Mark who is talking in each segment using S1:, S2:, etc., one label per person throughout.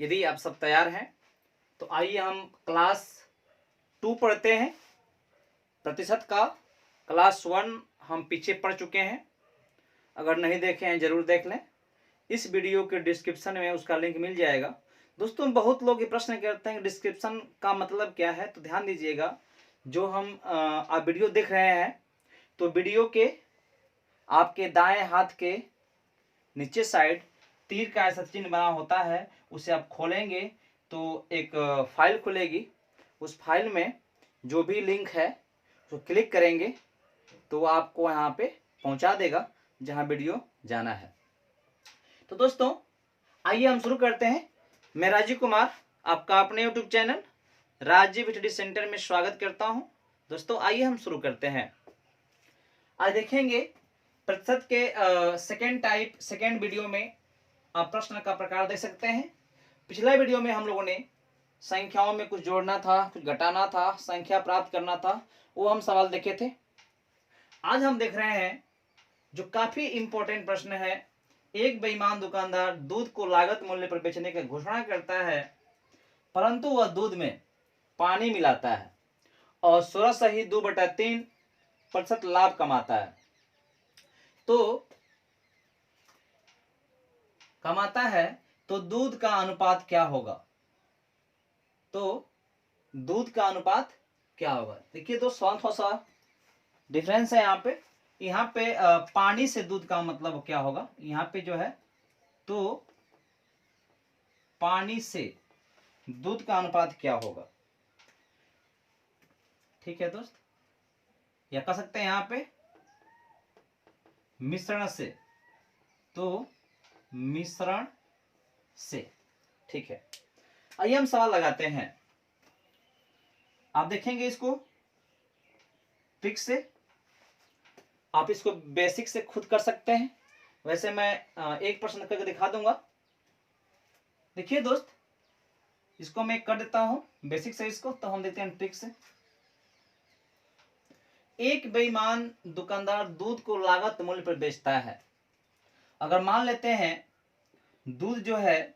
S1: यदि आप सब तैयार हैं तो आइए हम क्लास 2 पढ़ते हैं। प्रतिशत का क्लास 1 हम पीछे पढ़ चुके हैं, अगर नहीं देखे हैं जरूर देख लें। इस वीडियो के डिस्क्रिप्शन में उसका लिंक मिल जाएगा। दोस्तों, बहुत लोग ये प्रश्न करते हैं कि डिस्क्रिप्शन का मतलब क्या है, तो ध्यान दीजिएगा। जो हम आप वीडियो देख रहे हैं तो वीडियो के आपके दाएं हाथ के नीचे साइड तीर का ऐसा चिन्ह बना होता है, उसे आप खोलेंगे तो एक फाइल खुलेगी। उस फाइल में जो भी लिंक है उसको क्लिक करेंगे तो आपको यहाँ पे पहुँचा देगा जहाँ वीडियो जाना है। तो दोस्तों, आइए हम शुरू करते हैं। मैं राजीव कुमार आपका अपने YouTube channel Rajeev study centre में स्वागत करता हूं। दोस्तों, आइए हम शुरू करते हैं। आज देखेंगे प्रतिशत के सेकेंड वीडियो में आप प्रश्न का प्रकार देख सकते हैं। पिछला वीडियो में हम लोगों ने संख्याओं में कुछ जोड़ना था, कुछ घटाना था, संख्या प्राप्त करना था, वो हम सवाल देखे थे। आज हम देख रहे हैं जो काफी इंपॉर्टेंट प्रश्न है। एक बेईमान दुकानदार दूध को लागत मूल्य पर बेचने की घोषणा करता है, परंतु वह दूध में पानी मिलाता है और 16.2/3% लाभ कमाता है। तो दूध का अनुपात क्या होगा? देखिए दोस्तों, थोड़ा सा डिफरेंस है यहाँ पे पानी से दूध का मतलब क्या होगा। यहाँ पे जो है तो पानी से दूध का अनुपात क्या होगा, ठीक है दोस्त। या कह सकते हैं यहाँ पे मिश्रण से, तो मिश्रण से, ठीक है। आइए हम सवाल लगाते हैं। आप देखेंगे इसको ट्रिक से, आप इसको बेसिक से खुद कर सकते हैं। वैसे मैं एक प्रश्न करके दिखा दूंगा। देखिए दोस्त, इसको मैं कर देता हूं बेसिक से इसको, तो हम देखते हैं ट्रिक से। एक बेईमान दुकानदार दूध को लागत मूल्य पर बेचता है। अगर मान लेते हैं दूध जो है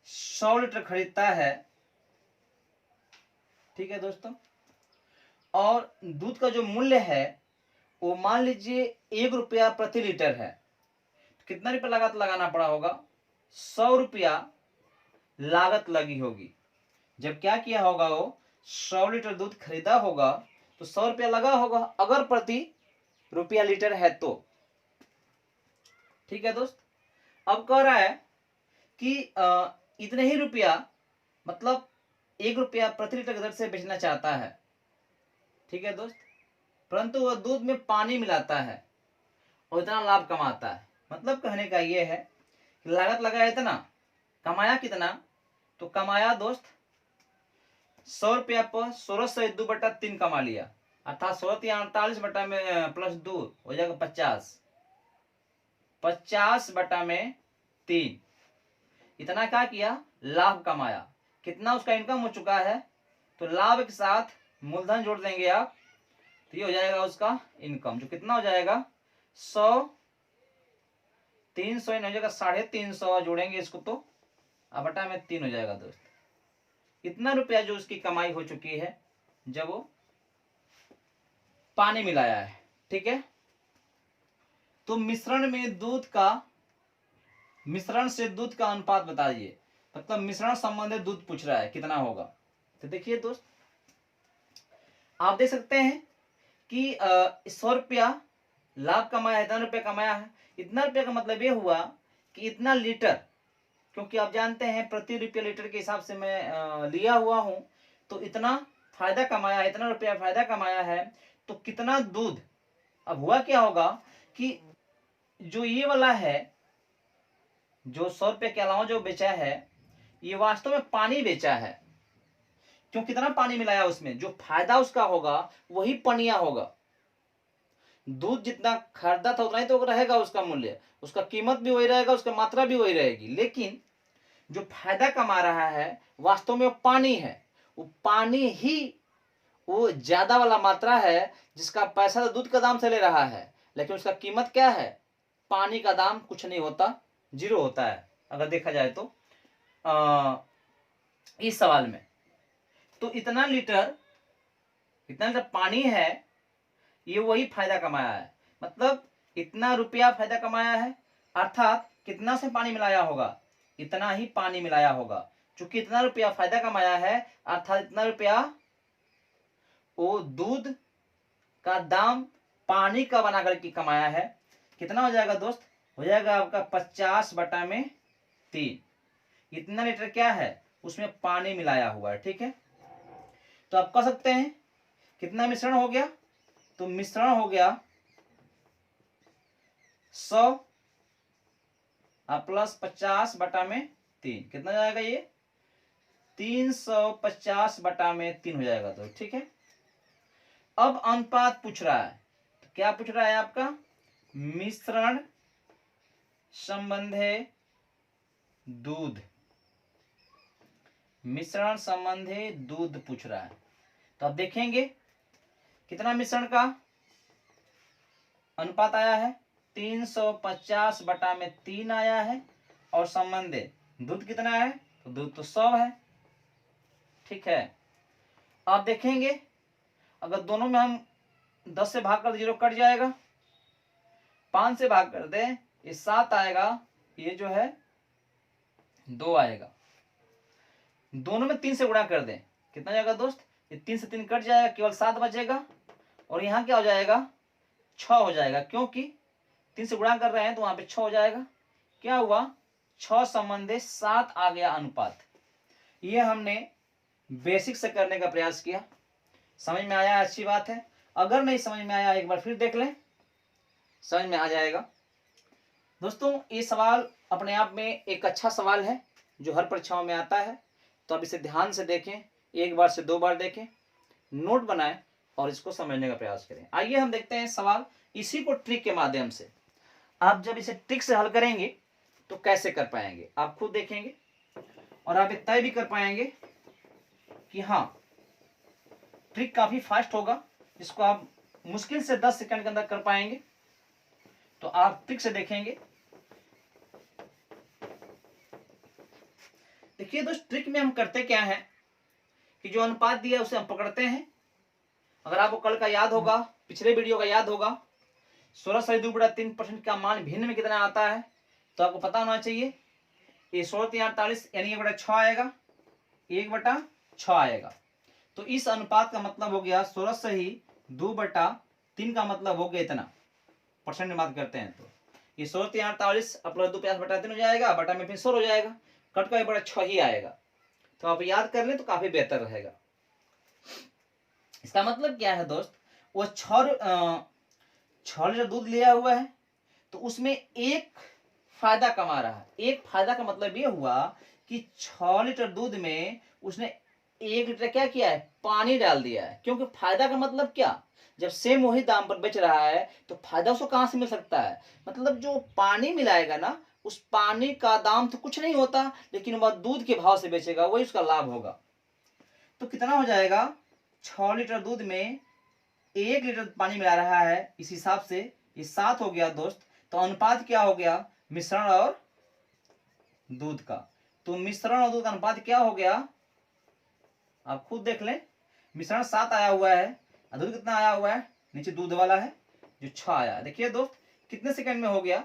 S1: 100 लीटर खरीदता है, ठीक है दोस्तों, और दूध का जो मूल्य है वो मान लीजिए 1 रुपया प्रति लीटर है, तो कितना रुपया लागत लगाना पड़ा होगा? 100 रुपया लागत लगी होगी। जब क्या किया होगा, वो 100 लीटर दूध खरीदा होगा तो 100 रुपया लगा होगा, अगर प्रति रुपया लीटर है तो, ठीक है दोस्त। अब कह रहा है कि इतने ही रुपया, मतलब 1 रुपया प्रति लीटर की दर से बेचना चाहता है, ठीक है दोस्त, परंतु वह दूध में पानी मिलाता है और इतना लाभ कमाता है। मतलब कहने का यह है कि लागत लगाया इतना, कमाया कितना? तो कमाया दोस्त 100 रुपया पर 16.2/3 कमा लिया, अर्थात 16 में प्लस 2 हो जाएगा 50/3। इतना क्या किया? लाभ कमाया। कितना उसका इनकम हो चुका है? तो लाभ के साथ मूलधन जोड़ देंगे आप, तो ये हो जाएगा उसका इनकम, जो कितना हो जाएगा 100, 300 हो जाएगा 350, जोड़ेंगे इसको तो बटा में 3 हो जाएगा दोस्त। इतना रुपया जो उसकी कमाई हो चुकी है जब वो पानी मिलाया है, ठीक है। तो मिश्रण से दूध का अनुपात बताइए, मतलब मिश्रण संबंधित दूध पूछ रहा है, कितना होगा। तो देखिए दोस्त, आप देख सकते हैं कि 100 रुपया लाभ कमाया है, इतना रुपया कमाया है। इतना रुपया का मतलब ये हुआ कि इतना लीटर, क्योंकि आप जानते हैं प्रति रुपया लीटर के हिसाब से मैं लिया हुआ हूं, तो इतना फायदा कमाया है, इतना रुपया फायदा कमाया है, तो कितना दूध। अब हुआ क्या होगा कि जो ये वाला है, जो 100 रुपये के अलावा जो बेचा है, ये वास्तव में पानी बेचा है। क्यों? कितना पानी मिलाया उसमें, जो फायदा उसका होगा वही पनिया होगा। दूध जितना खरीदा था उतना ही तो रहेगा उसका मूल्य, उसका कीमत भी वही रहेगा, उसका मात्रा भी वही रहेगी, लेकिन जो फायदा कमा रहा है वास्तव में वो पानी है। वो पानी ही वो ज्यादा वाला मात्रा है, जिसका पैसा तो दूध का दाम से ले रहा है, लेकिन उसका कीमत क्या है? पानी का दाम कुछ नहीं होता, 0 होता है। अगर देखा जाए तो इस सवाल में। तो इतना लीटर पानी है, ये वही फायदा कमाया है, मतलब इतना रुपया फायदा कमाया है, अर्थात कितना से पानी मिलाया होगा, इतना ही पानी मिलाया होगा। चूंकि इतना रुपया फायदा कमाया है, अर्थात इतना रुपया वो दूध का दाम पानी का बना करके कमाया है। कितना हो जाएगा दोस्त? हो जाएगा आपका 50/3। इतना लीटर क्या है, उसमें पानी मिलाया हुआ है। ठीक है, तो आप कह सकते हैं कितना मिश्रण हो गया, तो मिश्रण हो गया 100 प्लस 50/3। कितना जाएगा ये? 350/3 हो जाएगा। तो ठीक है, अब अनुपात पूछ रहा है, तो क्या पूछ रहा है आपका? मिश्रण संबंधे दूध, मिश्रण संबंधी दूध पूछ रहा है। तो अब देखेंगे कितना मिश्रण का अनुपात आया है, 350/3 आया है, और संबंधे दूध कितना है, तो दूध तो 100 है। ठीक है, आप देखेंगे अगर दोनों में हम 10 से भाग कर 0 कट जाएगा, 5 से भाग कर दें ये 7 आएगा, ये जो है 2 आएगा। दोनों में 3 से गुणा कर दें, कितना जाएगा दोस्त? ये 3 से 3 कट जाएगा, केवल 7 बचेगा, और यहाँ क्या हो जाएगा? 6 हो जाएगा, क्योंकि 3 से गुणा कर रहे हैं तो वहां पे 6 हो जाएगा। क्या हुआ? 6 संबंधे 7 आ गया अनुपात। ये हमने बेसिक से करने का प्रयास किया। समझ में आया? अच्छी बात है। अगर नहीं समझ में आया एक बार फिर देख लें, समझ में आ जाएगा। दोस्तों ये सवाल अपने आप में एक अच्छा सवाल है जो हर परीक्षाओं में आता है, तो अब इसे ध्यान से देखें, एक बार से 2 बार देखें, नोट बनाएं और इसको समझने का प्रयास करें। आइए हम देखते हैं सवाल, इसी को ट्रिक के माध्यम से। आप जब इसे ट्रिक से हल करेंगे तो कैसे कर पाएंगे आप खुद देखेंगे, और आप ये तय भी कर पाएंगे कि हाँ ट्रिक काफी फास्ट होगा, जिसको आप मुश्किल से 10 सेकंड के अंदर कर पाएंगे। तो आप ट्रिक से देखेंगे। देखिए दोस्त, ट्रिक में हम करते क्या है कि जो अनुपात दिया है उसे हम पकड़ते हैं। अगर आपको कल का याद होगा, पिछले वीडियो का याद होगा, 16/2/3% का मान भिन्न में कितना आता है, तो आपको पता होना चाहिए ये 16/3 यानी 1/6 आएगा, 1/6 आएगा। तो इस अनुपात का मतलब हो गया 16/2/3 का मतलब हो गया इतना, परसेंट में बात करते हैं तो ये 16/3 प्लस 2/3 हो जाएगा, बटा में फिर 16 हो जाएगा, कट का 1/6 ही आएगा। तो आप याद कर लें तो काफी बेहतर रहेगा। इसका मतलब क्या है दोस्त, वो 6 लीटर दूध लिया हुआ है, तो उसमें एक फायदा कमा रहा है। एक फायदा का मतलब ये हुआ कि 6 लीटर दूध में उसने 1 लीटर क्या किया है, पानी डाल दिया है। क्योंकि फायदा का मतलब क्या, जब सेम वही दाम पर बेच रहा है तो फायदा उसको कहां से मिल सकता है, मतलब जो पानी मिलाएगा ना, उस पानी का दाम तो कुछ नहीं होता, लेकिन वह दूध के भाव से बेचेगा, वही उसका लाभ होगा। तो कितना हो जाएगा, 6 लीटर दूध में 1 लीटर पानी मिला रहा है, इस हिसाब से ये 7 हो गया दोस्त। तो अनुपात क्या हो गया, मिश्रण और दूध का। तो मिश्रण और दूध का अनुपात क्या हो गया, आप खुद देख लें। मिश्रण 7 आया हुआ है, दूध कितना आया हुआ है, नीचे दूध वाला है जो 6 आया है। देखिए दोस्त कितने सेकंड में हो गया,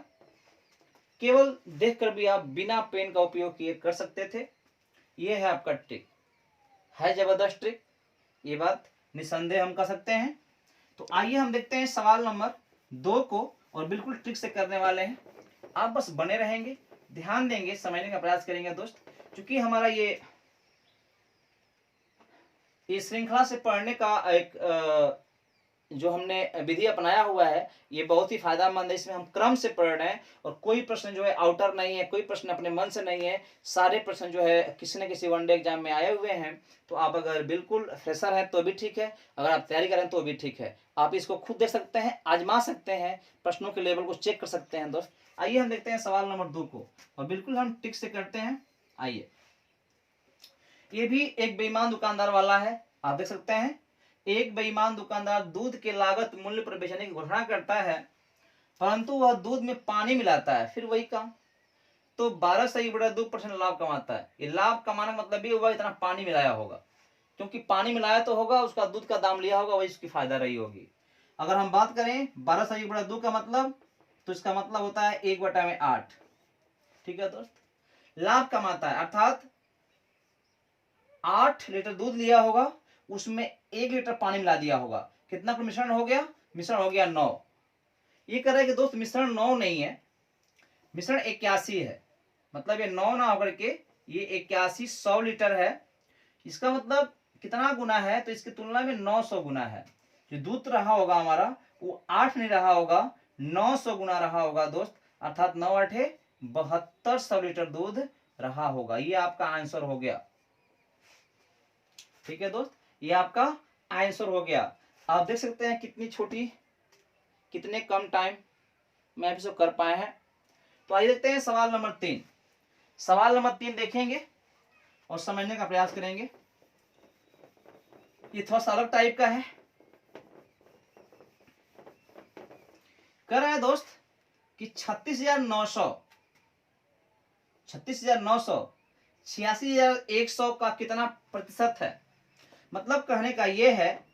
S1: केवल देखकर भी आप बिना पेन का उपयोग किए कर सकते थे। ये है आपका ट्रिक, है जबरदस्त ट्रिक, ये बात निसंदेह हम कह सकते हैं। तो आइए हम देखते हैं सवाल नंबर 2 को, और बिल्कुल ट्रिक से करने वाले हैं। आप बस बने रहेंगे, ध्यान देंगे, समझने का प्रयास करेंगे दोस्त। क्योंकि हमारा ये श्रृंखला से पढ़ने का एक जो हमने विधि अपनाया हुआ है, ये बहुत ही फायदेमंद है। इसमें हम क्रम से पढ़ रहे हैं, और कोई प्रश्न जो है आउटर नहीं है, कोई प्रश्न अपने मन से नहीं है। सारे प्रश्न जो है किसी न किसी वनडे एग्जाम में आए हुए हैं। तो आप अगर बिल्कुल फ्रेशर हैं तो भी ठीक है, अगर आप तैयारी करें तो भी ठीक है। आप इसको खुद देख सकते हैं, आजमा सकते हैं, प्रश्नों के लेवल को चेक कर सकते हैं दोस्त। आइए हम देखते हैं सवाल नंबर 2 को, और बिल्कुल हम टिक से करते हैं। आइए, ये भी एक बेईमान दुकानदार वाला है, आप देख सकते हैं। एक बेईमान दुकानदार दूध के लागत मूल्य पर बेचने की घोषणा करता है, परंतु वह दूध में पानी मिलाता है। फिर वही काम, तो 12 लाभ कमाता है। ये लाभ कमाने का मतलब भी हुआ इतना पानी मिलाया होगा, क्योंकि पानी मिलाया तो होगा, उसका दूध का दाम लिया होगा, वही इसकी फायदा रही होगी। अगर हम बात करें 12 का मतलब, तो इसका मतलब होता है 1/8। ठीक है दोस्त, लाभ कमाता है अर्थात 8 लीटर दूध लिया होगा, उसमें 1 लीटर पानी मिला दिया होगा। कितना का मिश्रण हो गया? मिश्रण हो गया 9। ये कह रहा है कि दोस्त मिश्रण 9 नहीं है, मिश्रण 81 है। मतलब ये 9 ना होकर के ये 81 100 लीटर है। इसका मतलब कितना गुना है? तो इसकी तुलना में 900 गुना है। जो दूध रहा होगा हमारा वो 8 नहीं रहा होगा, 900 गुना रहा होगा दोस्त, अर्थात 9 8 7200 लीटर दूध रहा होगा। ये आपका आंसर हो गया। ठीक है दोस्त, ये आपका आंसर हो गया। आप देख सकते हैं कितनी छोटी, कितने कम टाइम में आप इसको कर पाए हैं। तो आइए देखते हैं सवाल नंबर 3। सवाल नंबर 3 देखेंगे और समझने का प्रयास करेंगे। ये थोड़ा सा अलग टाइप का है। कह रहा है दोस्त कि 36,900 86,100 का कितना प्रतिशत है। मतलब कहने का यह है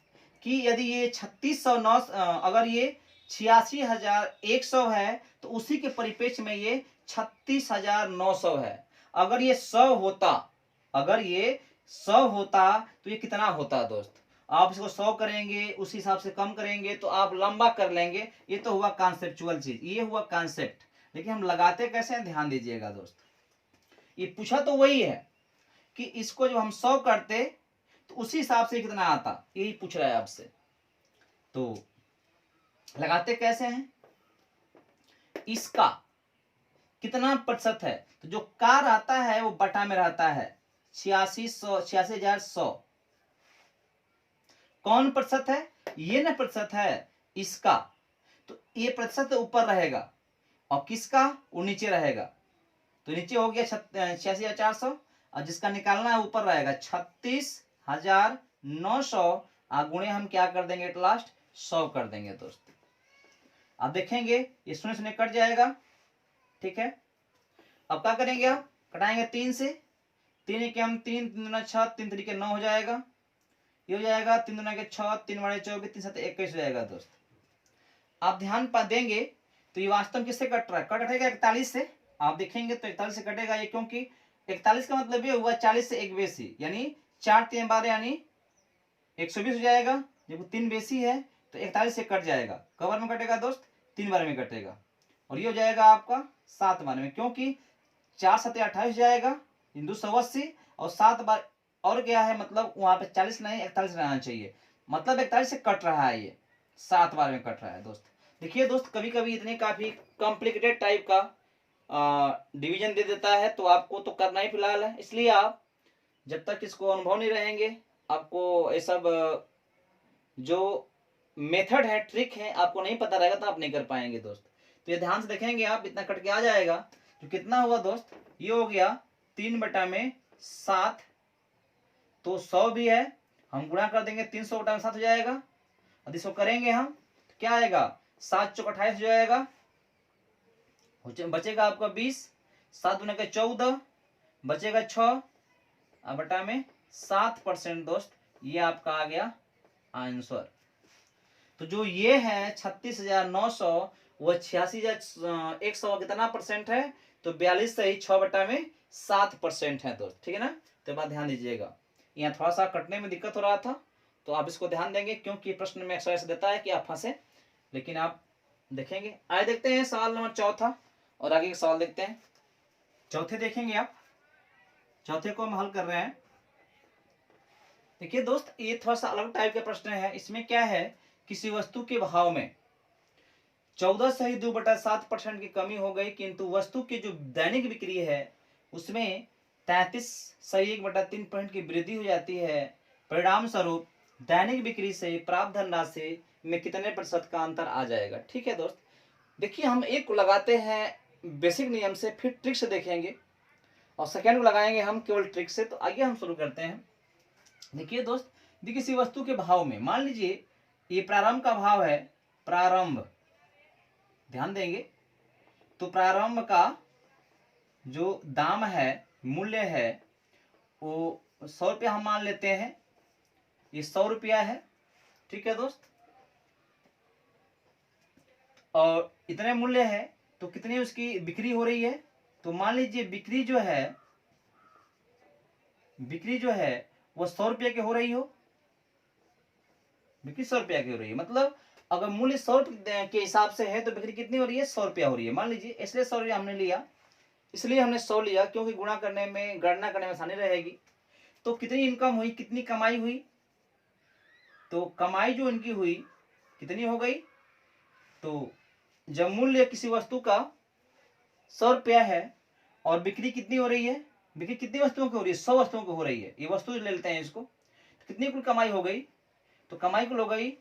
S1: कि यदि ये 3609 अगर ये 86,100 है तो उसी के परिप्रेक्ष्य में ये 36,900 है। अगर ये 100 होता, अगर ये 100 होता तो ये कितना होता दोस्त? आप इसको 100 करेंगे, उस हिसाब से कम करेंगे तो आप लंबा कर लेंगे। ये तो हुआ कॉन्सेप्चुअल चीज, ये हुआ कॉन्सेप्ट। लेकिन हम लगाते कैसे हैं, ध्यान दीजिएगा दोस्त। ये पूछा तो वही है कि इसको जब हम 100 करते तो उसी हिसाब से कितना आता, यही पूछ रहा है आपसे। तो लगाते कैसे हैं, इसका कितना प्रतिशत है, तो जो कार आता है वो बटा में रहता है 86,100। कौन प्रतिशत है? ये ना प्रतिशत है इसका, तो ये प्रतिशत ऊपर रहेगा और किसका वो नीचे रहेगा। तो नीचे हो गया 86,400 और जिसका निकालना है ऊपर रहेगा 36,900। गुणे हम क्या कर देंगे, एट लास्ट 100 कर देंगे दोस्त। अब देखेंगे ये शून्य शून्य कट जाएगा। ठीक है, अब क्या करेंगे, आप कटाएंगे 3 से। 3 के हम 3 3 दूना 6, 3 3 9 हो जाएगा। ये हो जाएगा 3 दूना 6, 3 बड़े 24, 3 7 21 हो जाएगा दोस्त। आप ध्यान पा देंगे तो ये वास्तव में किससे कट रहा है, कटेगा 41 से। आप देखेंगे तो 41 से कटेगा ये, क्योंकि 41 का मतलब ये हुआ 40 से 1 बेसी, यानी 4 3 12 यानी 120 हो जाएगा। जब 3 बेसी है तो 41 से कट जाएगा। कब बार में कटेगा दोस्त? 3 बार में कटेगा। और ये हो जाएगा आपका 7 बार में, क्योंकि 4 7 28 हो जाएगा, 280 और 7 बार और क्या है, मतलब वहां पे 40 नहीं 41 रहना चाहिए। मतलब 41 से कट रहा है, ये 7 बार में कट रहा है दोस्त। देखिए दोस्त, कभी कभी इतने काफी कॉम्प्लिकेटेड टाइप का डिवीजन दे देता है तो आपको तो करना ही फिलहाल है। इसलिए आप जब तक इसको अनुभव नहीं रहेंगे, आपको ये सब जो मेथड है, ट्रिक है, आपको नहीं पता रहेगा तो आप नहीं कर पाएंगे दोस्त। तो ये ध्यान से देखेंगे आप, इतना कट के आ जाएगा। तो कितना हुआ दोस्त, ये हो गया 3/7। तो 100 भी है, हम गुणा कर देंगे 300/7 हो जाएगा। और इसको करेंगे हम तो क्या आएगा, 7 चौक 28 हो जाएगा। बचेगा आपका 20, 7 दूना के 14, बचेगा 6 बटा में 7% दोस्त। ये आपका आ गया आंसर। तो जो ये है 36,900 वो 86,100 कितना परसेंट है, तो 42 सही 6/7% है दोस्त। ठीक है ना, तो बात ध्यान दीजिएगा। यहाँ थोड़ा सा कटने में दिक्कत हो रहा था तो आप इसको ध्यान देंगे, क्योंकि प्रश्न में अक्सर ऐसा देता है कि आप फंसे, लेकिन आप देखेंगे। आइए देखते हैं सवाल नंबर 4 और आगे के सवाल देखते हैं। चौथे देखेंगे आप, चौथे को हम हल कर रहे हैं। देखिए दोस्त, ये थोड़ा सा अलग टाइप का प्रश्न है। इसमें क्या है, किसी वस्तु के भाव में 14 सही 2/7% की कमी हो गई, किंतु वस्तु की जो दैनिक बिक्री है उसमें 33 सही 1/3% की वृद्धि हो जाती है। परिणाम स्वरूप दैनिक बिक्री से प्राप्त धनराशि में कितने प्रतिशत का अंतर आ जाएगा। ठीक है दोस्त, देखिए हम एक को लगाते हैं बेसिक नियम से, फिर ट्रिक से देखेंगे, और सेकेंड को लगाएंगे हम केवल ट्रिक से। तो आइए हम शुरू करते हैं। देखिए दोस्त, किसी वस्तु के भाव में, मान लीजिए ये प्रारंभ का भाव है, प्रारंभ, ध्यान देंगे तो प्रारंभ का जो दाम है, मूल्य है, वो 100 रुपया हम मान लेते हैं, ये 100 रुपया है, ठीक है दोस्त। और इतने मूल्य है तो कितनी उसकी बिक्री हो रही है, तो मान लीजिए बिक्री जो है वो 100 रुपये की हो रही हो, बिक्री 100 रुपया की हो रही है, मतलब अगर मूल्य 100 के हिसाब से है तो बिक्री कितनी हो रही है, 100 रुपया हो रही है मान लीजिए। इसलिए 100 रुपया हमने लिया, इसलिए हमने 100 लिया क्योंकि गुणा करने में, गणना करने में आसानी रहेगी। तो कितनी इनकम हुई, कितनी कमाई हुई, तो कमाई जो इनकी हुई कितनी हो गई, तो जब मूल्य किसी वस्तु का 100 रुपया है और बिक्री कितनी हो रही है, बिक्री कितनी वस्तुओं की हो रही है, 100 वस्तुओं की हो रही है, ये वस्तु ले लेते हैं इसको, तो कितनी कुल कमाई हो गई, तो कमाई कुल हो गई,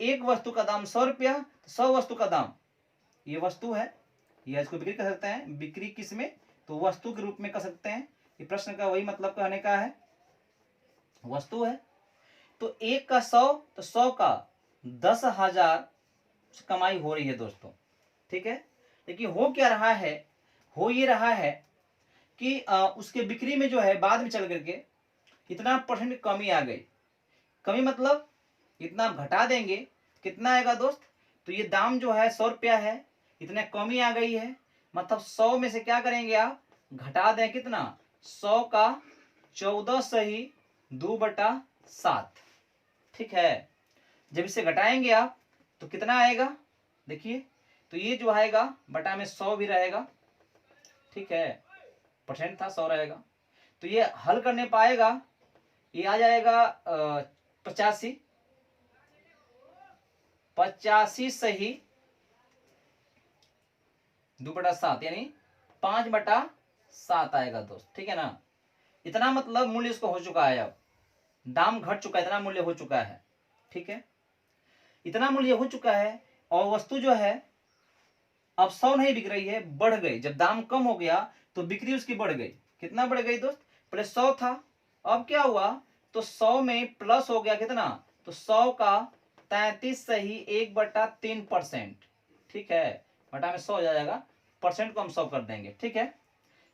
S1: एक वस्तु का दाम 100 रुपया, तो 100 वस्तु का दाम, ये वस्तु है, ये इसको बिक्री कर सकते हैं, बिक्री किस में, तो वस्तु के रूप में कर सकते हैं, ये प्रश्न का वही मतलब कहने का है, वस्तु है। तो एक का 100, तो 100 का 10,000 कमाई हो रही है दोस्तों, ठीक है। लेकिन हो क्या रहा है, हो ये रहा है कि उसके बिक्री में जो है बाद में चल करके इतना परसेंट कमी आ गई, कमी मतलब इतना घटा देंगे, कितना आएगा दोस्त, तो ये दाम जो है 100 रुपया है, इतने कमी आ गई है, मतलब 100 में से क्या करेंगे आप, घटा दें कितना, 100 का 14 सही 2/7, ठीक है। जब इसे घटाएंगे आप तो कितना आएगा, देखिए, तो ये जो आएगा बटा में 100 भी रहेगा, ठीक है, परसेंट था 100 रहेगा, तो ये हल करने पाएगा, ये आ जाएगा 85 सही 2/7 यानी 5/7 आएगा दोस्त, ठीक है ना। इतना मतलब मूल्य इसको हो चुका है, अब दाम घट चुका है, इतना मूल्य हो चुका है, ठीक है, इतना मूल्य हो चुका है। और वस्तु जो है अब 100 नहीं बिक रही है, बढ़ गई, जब दाम कम हो गया तो बिक्री उसकी बढ़ गई, कितना बढ़ गई दोस्त, पहले 100 था, अब क्या हुआ, तो 100 में प्लस हो गया कितना, तो 100 का 33 सही 1/3%, ठीक है, बटा में 100 हो जाएगा, परसेंट को हम 100 कर देंगे, ठीक है।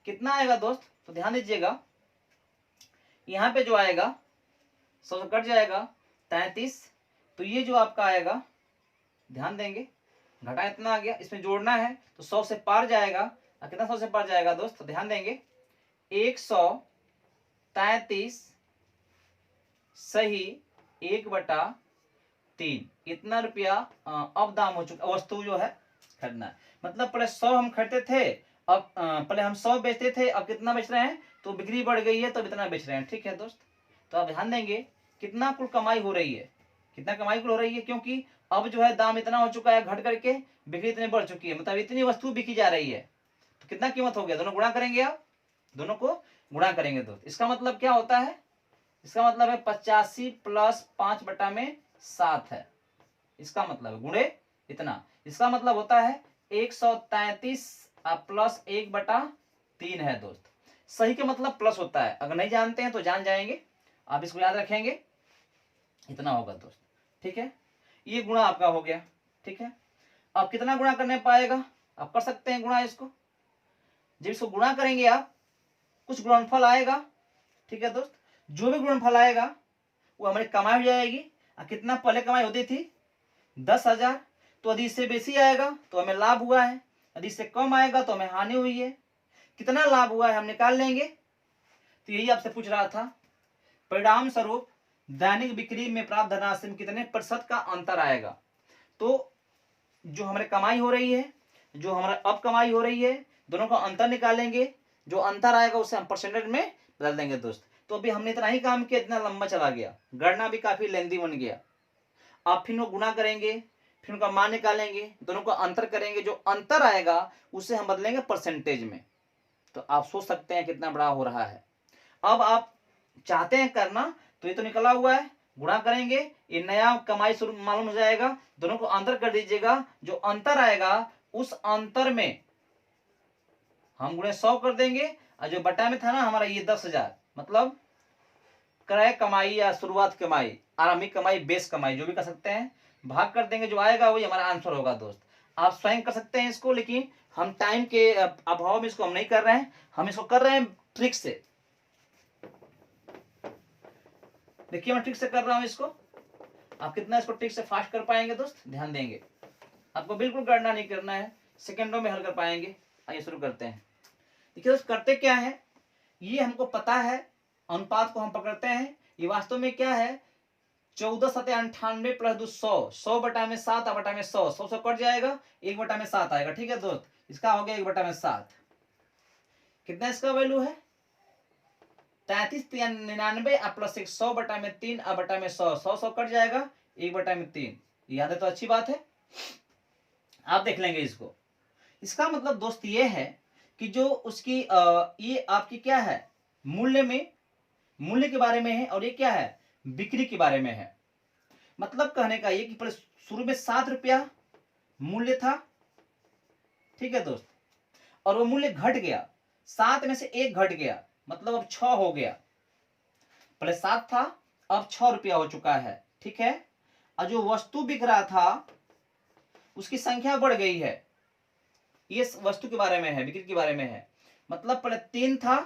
S1: कितना आएगा दोस्त, तो ध्यान दीजिएगा, यहां पे जो आएगा 100 से कट जाएगा 33, तो ये जो आपका आएगा, ध्यान देंगे, घटा इतना आ गया, इसमें जोड़ना है तो 100 से पार जाएगा, कितना 100 से पार जाएगा दोस्त, तो ध्यान देंगे 133 सही 1/3, इतना रुपया अब दाम हो चुका, वस्तु जो है खरीदना है, मतलब पहले 100 हम खरीदते थे, अब पहले हम 100 बेचते थे, अब कितना बेच रहे हैं, तो बिक्री बढ़ गई है तो इतना बेच रहे हैं, ठीक है दोस्त। तो आप ध्यान देंगे कितना कुल कमाई हो रही है, कितना कमाई कुल हो रही है, क्योंकि अब जो है दाम इतना हो चुका है घट करके, बिक्री इतनी बढ़ चुकी है, मतलब इतनी वस्तु बिकी जा रही है, तो कितना कीमत हो गया, दोनों गुणा करेंगे आप, दोनों को गुणा करेंगे दोस्त। इसका मतलब क्या होता है, इसका मतलब है 85 प्लस 5/7 है, इसका मतलब है गुणे इतना, इसका मतलब होता है 133 प्लस 1/3 है दोस्त। सही के मतलब प्लस होता है, अगर नहीं जानते हैं तो जान जाएंगे, आप इसको याद रखेंगे, इतना होगा दोस्त, ठीक है। ये गुणा आपका हो गया, ठीक है। अब कितना गुणा करने पाएगा, आप कर सकते हैं गुणा इसको, जब इसको गुणा करेंगे आप कुछ गुणनफल आएगा, ठीक है दोस्त, जो भी गुणनफल आएगा वो हमारी कमाई हो जाएगी। कितना पहले कमाई होती थी 10,000, तो यदि इससे बेसी आएगा तो हमें लाभ हुआ है, यदि इससे कम आएगा तो हमें हानि हुई है, कितना लाभ हुआ है हम निकाल लेंगे। तो यही आपसे पूछ रहा था, परिणाम स्वरूप दैनिक बिक्री में प्राप्त धनराशि में कितने प्रतिशत का अंतर आएगा, तो जो हमारे कमाई हो रही है, जो हमारा अब कमाई हो रही है, दोनों का अंतर निकालेंगे, जो अंतर आएगा उसे हम परसेंटेज में बदल देंगे दोस्त। तो अभी हमने इतना ही काम किया, इतना लंबा चला गया, गणना भी काफी लेंदी बन गया। आप फिर गुणा करेंगे, फिर उनका मान निकालेंगे, दोनों का अंतर करेंगे, जो अंतर आएगा उसे हम बदलेंगे परसेंटेज में। तो आप सोच सकते हैं कितना बड़ा हो रहा है। अब आप चाहते हैं करना, तो ये तो निकला हुआ है, गुणा करेंगे, ये नया कमाई शुरू मालूम हो जाएगा, दोनों को अंतर कर दीजिएगा, जो अंतर आएगा उस अंतर में हम गुणे 100 कर देंगे, और जो बटा में था ना हमारा ये 10,000, मतलब क्रय कमाई या शुरुआत कमाई, आरंभिक कमाई, बेस कमाई, जो भी कर सकते हैं, भाग कर देंगे, जो आएगा वही हमारा आंसर होगा दोस्त। आप स्वयं कर सकते हैं इसको, लेकिन हम टाइम के अभाव में इसको हम नहीं कर रहे हैं, हम इसको कर रहे हैं ट्रिक से। देखिए मैं ट्रिक से कर रहा हूं इसको। आप कितना इसको ट्रिक से फास्ट कर पाएंगे दोस्त, ध्यान देंगे। आपको बिल्कुल गणना नहीं करना है, सेकंडों में हल कर पाएंगे। आइए शुरू करते हैं। देखिए दोस्त करते क्या है, ये हमको पता है, अनुपात को हम पकड़ते हैं। ये वास्तव में क्या है, 14 सत्या 98 प्लस 2 100, 100 बटा में 7 बटा में 100, 100 से कट जाएगा, 1 बटा में 7 आएगा। ठीक है दोस्त, इसका हो गया 1 बटा में 7। कितना इसका वैल्यू है, 33 99 प्लस 100 बटा में 3 बटा में 100, 100 कट जाएगा, 1 बटा में 3। याद है तो अच्छी बात है, आप देख लेंगे इसको। इसका मतलब दोस्त ये है कि जो उसकी ये आपकी क्या है, मूल्य के बारे में है, और ये क्या है, बिक्री के बारे में है। मतलब कहने का ये कि पहले शुरू में 7 रुपया मूल्य था, ठीक है दोस्त, और वो मूल्य घट गया, 7 में से 1 घट गया, मतलब अब 6 हो गया। पहले 7 था, अब 6 रुपया हो चुका है, ठीक है। और जो वस्तु बिक रहा था उसकी संख्या बढ़ गई है, ये वस्तु के बारे में है, बिक्री के बारे में है। मतलब पहले 3 था,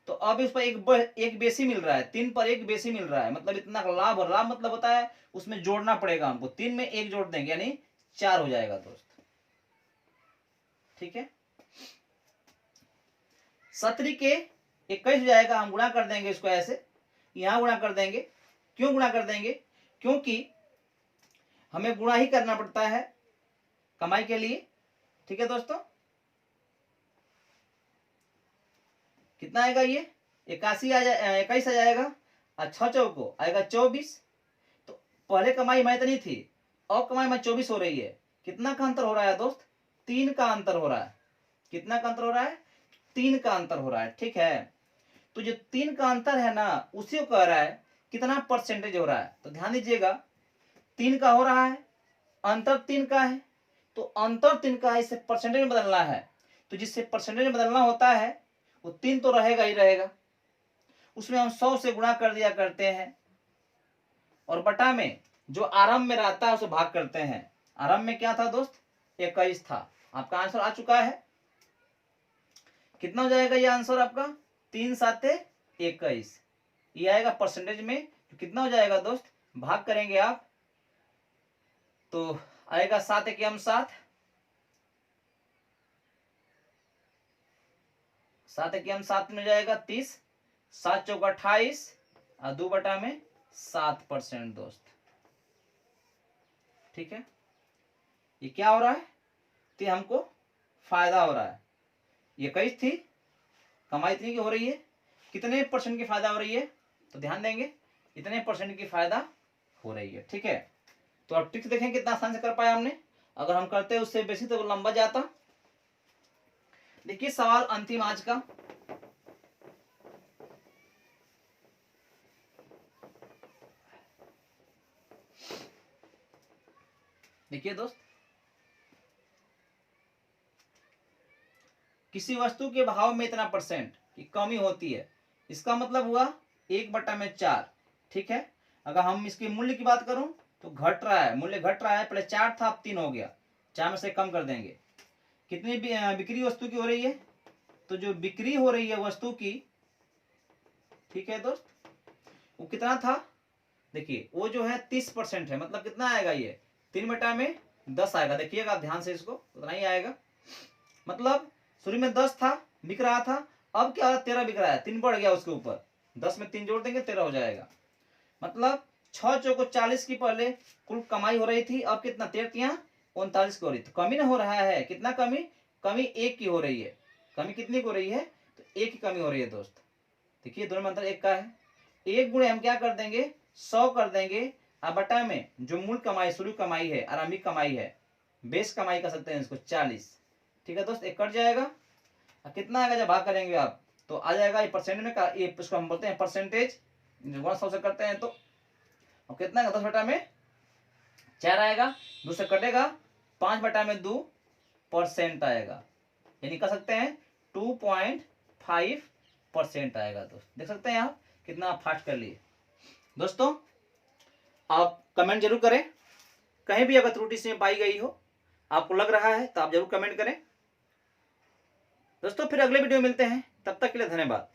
S1: तो अब इस पर एक बेसी मिल रहा है, 3 पर 1 बेसी मिल रहा है, मतलब इतना लाभ। और लाभ मतलब होता है उसमें जोड़ना पड़ेगा हमको, 3 में 1 जोड़ देंगे यानी 4 हो जाएगा दोस्त, ठीक है। 17 के 21 हो जाएगा, हम गुणा कर देंगे इसको ऐसे, यहां गुणा कर देंगे। क्यों गुणा कर देंगे, क्योंकि हमें गुणा ही करना पड़ता है कमाई के लिए, ठीक है दोस्तों। कितना आएगा ये, 81 आ जाए, 21 आ जाएगा, और 6 चौको आएगा 24। तो पहले कमाई मैं इतनी थी, और कमाई में 24 हो रही है। कितना का अंतर हो रहा है दोस्त, 3 का अंतर हो रहा है। कितना का अंतर हो रहा है, 3 का अंतर हो रहा है, ठीक है। तो जो 3 का अंतर है ना, उसी को कह रहा है कितना परसेंटेज हो रहा है। तो ध्यान दीजिएगा, 3 का हो रहा है, अंतर 3 का है, तो अंतर 3 का है, इसे परसेंटेज में बदलना है। तो जिससे परसेंटेज में बदलना होता है वो 3 तो रहेगा ही रहेगा, उसमें हम 100 से गुणा कर दिया करते हैं, और बटा में जो आरंभ में रहता है उसे भाग करते हैं। आरंभ में क्या था दोस्त, 21 था। आपका आंसर आ चुका है। कितना हो जाएगा ये आंसर आपका, 3 7 21। ये आएगा परसेंटेज में, तो कितना हो जाएगा दोस्त, भाग करेंगे आप तो आएगा 7 1 7, 7 1 7 में जाएगा 30, 7 चौका 28, और 2 बटा में 7% दोस्त, ठीक है। ये क्या हो रहा है, तो हमको फायदा हो रहा है। ये 21 थी, कमाई इतनी की हो रही है, कितने परसेंट की फायदा हो रही है, तो ध्यान देंगे इतने परसेंट की फायदा हो रही है, ठीक है। तो अब ट्रिक्स देखें कितना आसान से कर पाया हमने। अगर हम करते उससे बेसी तो लंबा जाता। देखिए सवाल अंतिम आज का, देखिए दोस्त, किसी वस्तु के भाव में इतना परसेंट की कमी होती है, इसका मतलब हुआ 1 बटा में 4, ठीक है। अगर हम इसके मूल्य की बात करूं तो घट रहा है, मूल्य घट रहा है, पहले 4 था अब 3 हो गया, 4 में से कम कर देंगे। कितनी बिक्री वस्तु की हो रही है, तो जो बिक्री हो रही है वस्तु की, ठीक है दोस्त, वो कितना था, देखिए वो जो है 30% है, मतलब कितना आएगा ये, 3 बटा में 10 आएगा। देखिएगा आप ध्यान से, इसको उतना ही आएगा। मतलब शुरू में 10 था, बिक रहा था, अब क्या 13 बिक रहा है, 3 बढ़ गया उसके ऊपर, 10 में 3 जोड़ देंगे 13 हो जाएगा। मतलब 6 चौको 40 की पहले कुल कमाई हो रही थी, अब कितना 13 39 की हो रही थी। कमी ना हो रहा है, कितना कमी, कमी 1 की हो रही है। कमी कितनी की हो रही है, तो 1 की कमी हो रही है दोस्त। देखिए दोनों में अंतर 1 का है। 1 गुणे हम क्या कर देंगे, 100 कर देंगे, अब बटा में जो मूल कमाई, शुरू कमाई है, आरंभिक कमाई है, बेस कमाई कर सकते हैं इसको 40, ठीक है दोस्त। 1 कट जाएगा, कितना आएगा जब भाग करेंगे आप, तो आ जाएगा ये परसेंट में का, ये इसको हम बोलते हैं परसेंटेज, गुणा 100 से करते हैं तो, और कितना 10 बटा में 4 आएगा, 2 से कटेगा, 5 बटा में 2% आएगा, यानी कह सकते हैं 2.5% आएगा दोस्त। देख सकते हैं आप कितना आप फास्ट कर लिए दोस्तों। आप कमेंट जरूर करें, कहीं भी अगर त्रुटि से पाई गई हो आपको लग रहा है तो आप जरूर कमेंट करें। दोस्तों फिर अगले वीडियो में मिलते हैं, तब तक के लिए धन्यवाद।